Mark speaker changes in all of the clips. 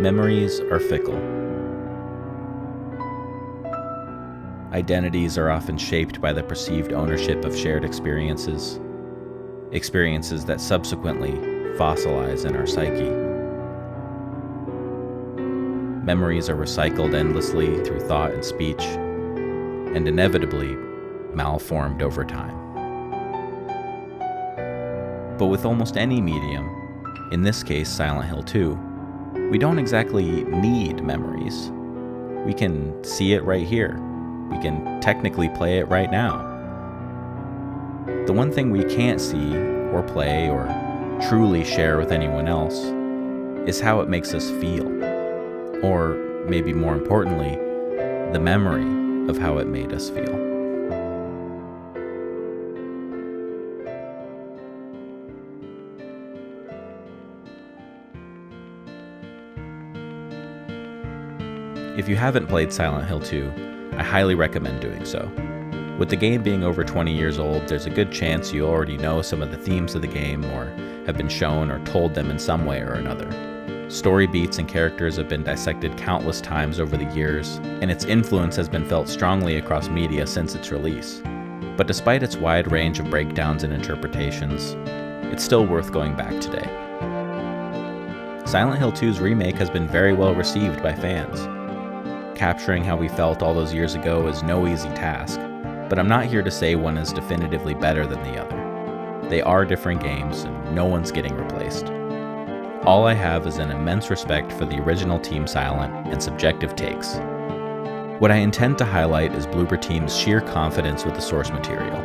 Speaker 1: Memories are fickle. Identities are often shaped by the perceived ownership of shared experiences that subsequently fossilize in our psyche. Memories are recycled endlessly through thought and speech, and inevitably malformed over time. But with almost any medium, in this case Silent Hill 2, we don't exactly need memories. We can see it right here. We can technically play it right now. The one thing we can't see or play or truly share with anyone else is how it makes us feel. Or maybe more importantly, the memory of how it made us feel. If you haven't played Silent Hill 2, I highly recommend doing so. With the game being over 20 years old, there's a good chance you already know some of the themes of the game or have been shown or told them in some way or another. Story beats and characters have been dissected countless times over the years, and its influence has been felt strongly across media since its release. But despite its wide range of breakdowns and interpretations, it's still worth going back today. Silent Hill 2's remake has been very well received by fans. Capturing how we felt all those years ago is no easy task, but I'm not here to say one is definitively better than the other. They are different games, and no one's getting replaced. All I have is an immense respect for the original Team Silent and subjective takes. What I intend to highlight is Bloober Team's sheer confidence with the source material,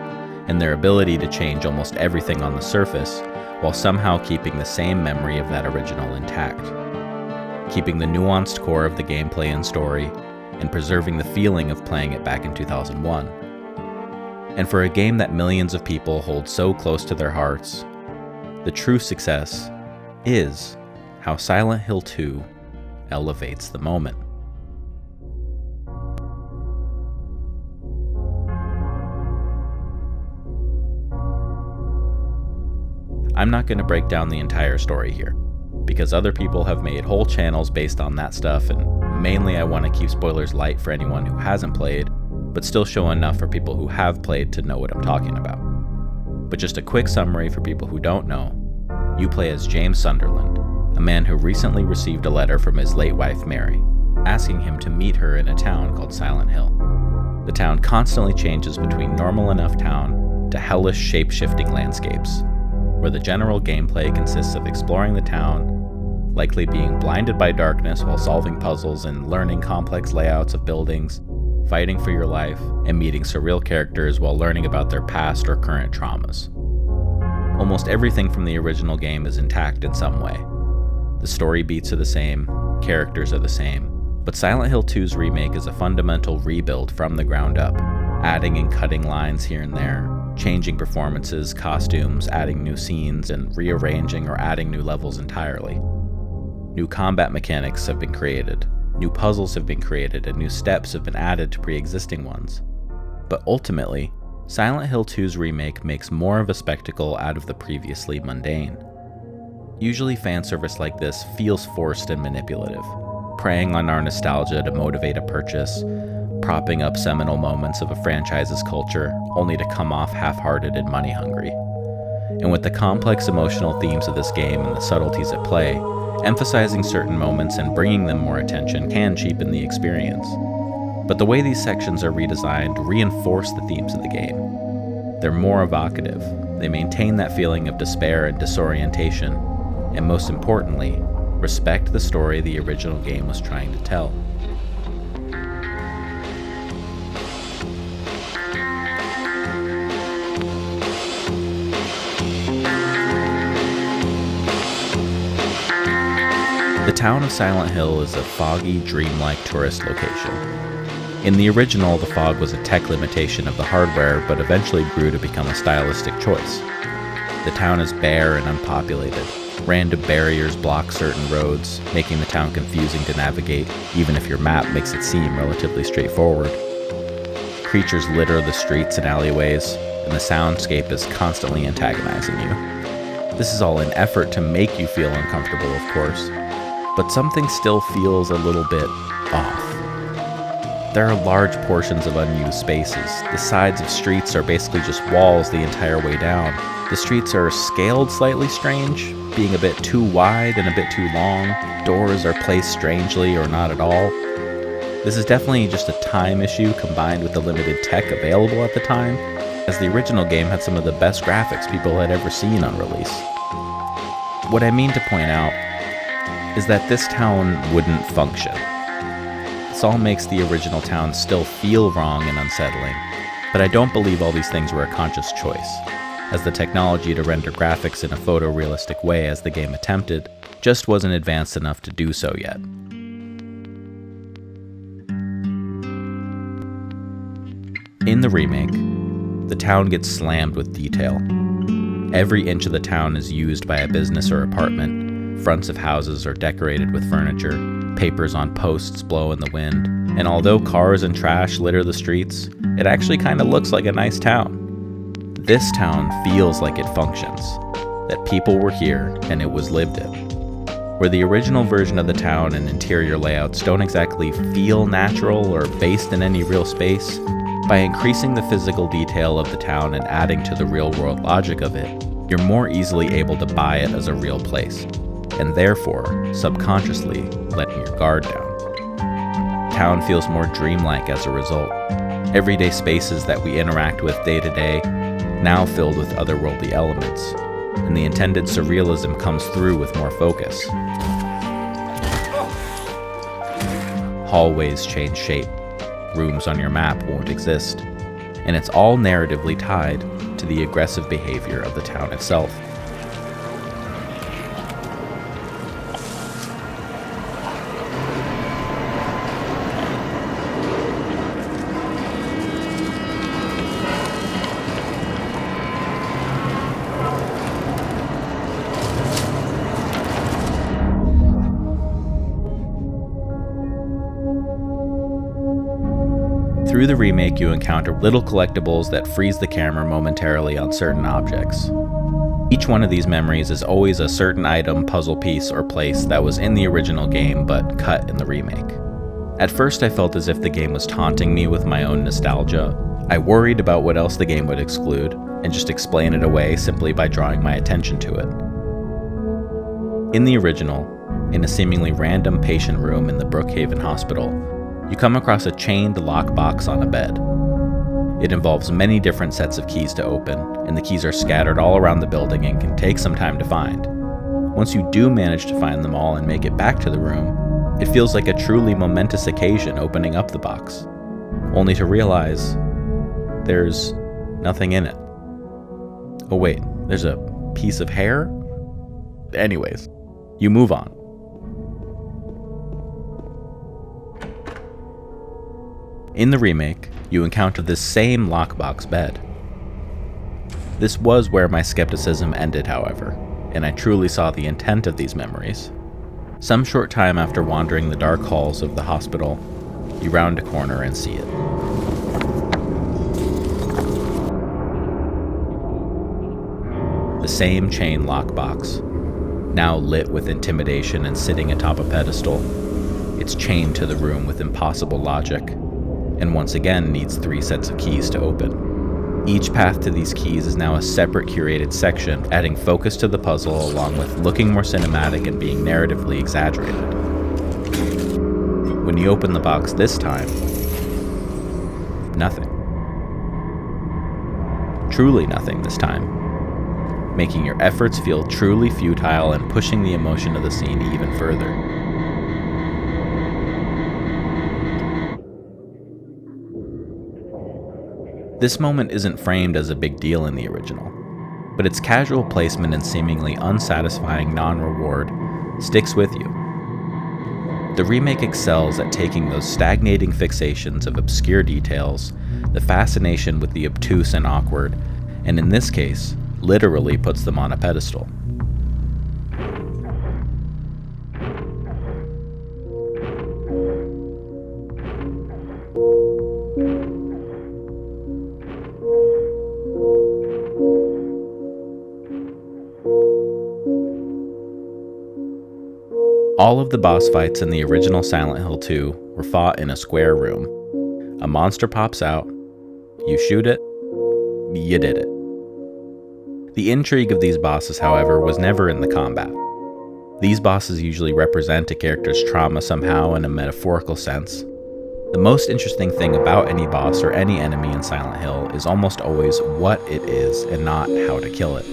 Speaker 1: and their ability to change almost everything on the surface while somehow keeping the same memory of that original intact. Keeping the nuanced core of the gameplay and story, and preserving the feeling of playing it back in 2001. And for a game that millions of people hold so close to their hearts, the true success is how Silent Hill 2 elevates the moment. I'm not going to break down the entire story here, because other people have made whole channels based on that stuff, and mainly I want to keep spoilers light for anyone who hasn't played, but still show enough for people who have played to know what I'm talking about. But just a quick summary for people who don't know, you play as James Sunderland, a man who recently received a letter from his late wife Mary, asking him to meet her in a town called Silent Hill. The town constantly changes between normal enough town to hellish shape-shifting landscapes, where the general gameplay consists of exploring the town, likely being blinded by darkness while solving puzzles and learning complex layouts of buildings, fighting for your life, and meeting surreal characters while learning about their past or current traumas. Almost everything from the original game is intact in some way. The story beats are the same, characters are the same, but Silent Hill 2's remake is a fundamental rebuild from the ground up, adding and cutting lines here and there, changing performances, costumes, adding new scenes, and rearranging or adding new levels entirely. New combat mechanics have been created, new puzzles have been created, and new steps have been added to pre-existing ones. But ultimately, Silent Hill 2's remake makes more of a spectacle out of the previously mundane. Usually fan service like this feels forced and manipulative, preying on our nostalgia to motivate a purchase, propping up seminal moments of a franchise's culture, only to come off half-hearted and money-hungry. And with the complex emotional themes of this game and the subtleties at play, emphasizing certain moments and bringing them more attention can cheapen the experience. But the way these sections are redesigned reinforce the themes of the game. They're more evocative, they maintain that feeling of despair and disorientation, and most importantly, respect the story the original game was trying to tell. The town of Silent Hill is a foggy, dreamlike tourist location. In the original, the fog was a tech limitation of the hardware, but eventually grew to become a stylistic choice. The town is bare and unpopulated. Random barriers block certain roads, making the town confusing to navigate, even if your map makes it seem relatively straightforward. Creatures litter the streets and alleyways, and the soundscape is constantly antagonizing you. This is all an effort to make you feel uncomfortable, of course, but something still feels a little bit off. There are large portions of unused spaces. The sides of streets are basically just walls the entire way down. The streets are scaled slightly strange, being a bit too wide and a bit too long. Doors are placed strangely or not at all. This is definitely just a time issue combined with the limited tech available at the time, as the original game had some of the best graphics people had ever seen on release. What I mean to point out is that this town wouldn't function. This all makes the original town still feel wrong and unsettling, but I don't believe all these things were a conscious choice, as the technology to render graphics in a photorealistic way as the game attempted just wasn't advanced enough to do so yet. In the remake, the town gets slammed with detail. Every inch of the town is used by a business or apartment. Fronts of houses are decorated with furniture, papers on posts blow in the wind, and although cars and trash litter the streets, it actually kind of looks like a nice town. This town feels like it functions, that people were here and it was lived in. Where the original version of the town and interior layouts don't exactly feel natural or based in any real space, by increasing the physical detail of the town and adding to the real-world logic of it, you're more easily able to buy it as a real place, and therefore, subconsciously, letting your guard down. Town feels more dreamlike as a result. Everyday spaces that we interact with day to day, now filled with otherworldly elements, and the intended surrealism comes through with more focus. Hallways change shape, rooms on your map won't exist, and it's all narratively tied to the aggressive behavior of the town itself. Through the remake, you encounter little collectibles that freeze the camera momentarily on certain objects. Each one of these memories is always a certain item, puzzle piece, or place that was in the original game but cut in the remake. At first I felt as if the game was taunting me with my own nostalgia. I worried about what else the game would exclude, and just explain it away simply by drawing my attention to it. In the original, in a seemingly random patient room in the Brookhaven Hospital, you come across a chained lockbox on a bed. It involves many different sets of keys to open, and the keys are scattered all around the building and can take some time to find. Once you do manage to find them all and make it back to the room, it feels like a truly momentous occasion opening up the box, only to realize there's nothing in it. Oh wait, there's a piece of hair? Anyways, you move on. In the remake, you encounter this same lockbox bed. This was where my skepticism ended, however, and I truly saw the intent of these memories. Some short time after wandering the dark halls of the hospital, you round a corner and see it. The same chain lockbox, now lit with intimidation and sitting atop a pedestal. It's chained to the room with impossible logic, and once again needs 3 sets of keys to open. Each path to these keys is now a separate curated section, adding focus to the puzzle along with looking more cinematic and being narratively exaggerated. When you open the box this time, nothing. Truly nothing this time, making your efforts feel truly futile and pushing the emotion of the scene even further. This moment isn't framed as a big deal in the original, but its casual placement and seemingly unsatisfying non-reward sticks with you. The remake excels at taking those stagnating fixations of obscure details, the fascination with the obtuse and awkward, and in this case, literally puts them on a pedestal. All of the boss fights in the original Silent Hill 2 were fought in a square room. A monster pops out, you shoot it, you did it. The intrigue of these bosses, however, was never in the combat. These bosses usually represent a character's trauma somehow in a metaphorical sense. The most interesting thing about any boss or any enemy in Silent Hill is almost always what it is and not how to kill it.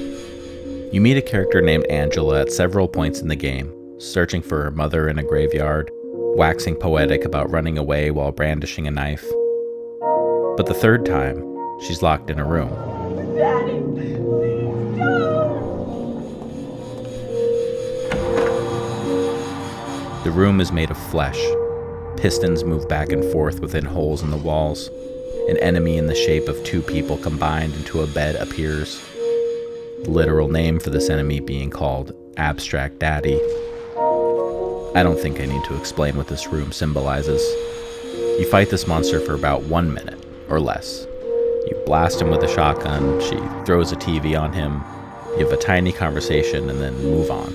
Speaker 1: You meet a character named Angela at several points in the game, searching for her mother in a graveyard, waxing poetic about running away while brandishing a knife. But the third time, she's locked in a room.
Speaker 2: Daddy, please don't.
Speaker 1: The room is made of flesh. Pistons move back and forth within holes in the walls. An enemy in the shape of two people combined into a bed appears. The literal name for this enemy being called Abstract Daddy. I don't think I need to explain what this room symbolizes. You fight this monster for about 1 minute, or less. You blast him with a shotgun, she throws a TV on him, you have a tiny conversation, and then move on.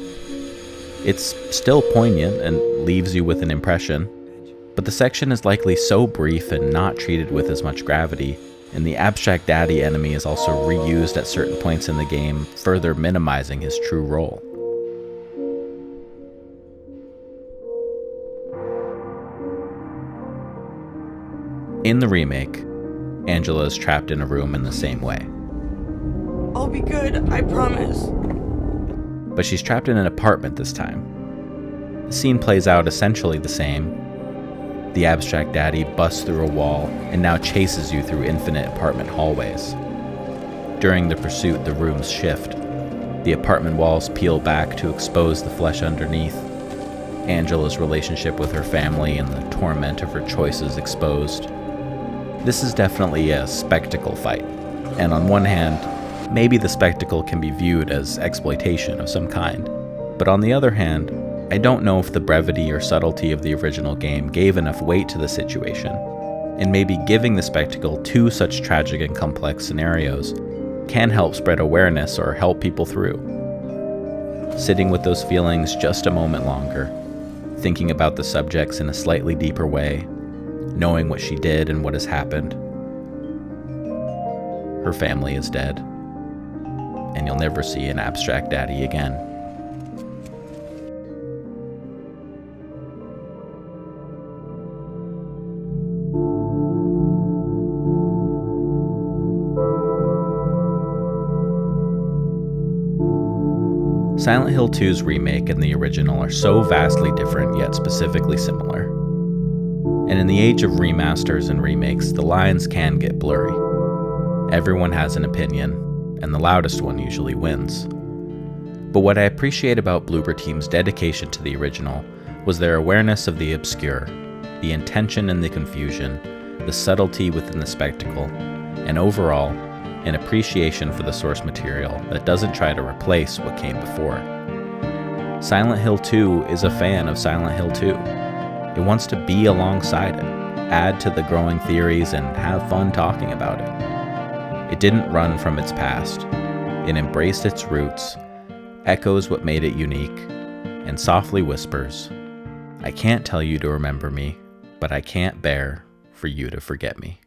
Speaker 1: It's still poignant and leaves you with an impression, but the section is likely so brief and not treated with as much gravity, and the Abstract Daddy enemy is also reused at certain points in the game, further minimizing his true role. In the remake, Angela is trapped in a room in the same way.
Speaker 2: I'll be good, I promise.
Speaker 1: But she's trapped in an apartment this time. The scene plays out essentially the same. The Abstract Daddy busts through a wall and now chases you through infinite apartment hallways. During the pursuit, the rooms shift. The apartment walls peel back to expose the flesh underneath. Angela's relationship with her family and the torment of her choices exposed. This is definitely a spectacle fight, and on one hand, maybe the spectacle can be viewed as exploitation of some kind, but on the other hand, I don't know if the brevity or subtlety of the original game gave enough weight to the situation, and maybe giving the spectacle to such tragic and complex scenarios can help spread awareness or help people through. Sitting with those feelings just a moment longer, thinking about the subjects in a slightly deeper way, knowing what she did and what has happened. Her family is dead, and you'll never see an Abstract Daddy again. Silent Hill 2's remake and the original are so vastly different yet specifically similar. And in the age of remasters and remakes, the lines can get blurry. Everyone has an opinion, and the loudest one usually wins. But what I appreciate about Bloober Team's dedication to the original was their awareness of the obscure, the intention in the confusion, the subtlety within the spectacle, and overall, an appreciation for the source material that doesn't try to replace what came before. Silent Hill 2 is a fan of Silent Hill 2. It wants to be alongside it, add to the growing theories, and have fun talking about it. It didn't run from its past. It embraced its roots, echoes what made it unique, and softly whispers, "I can't tell you to remember me, but I can't bear for you to forget me."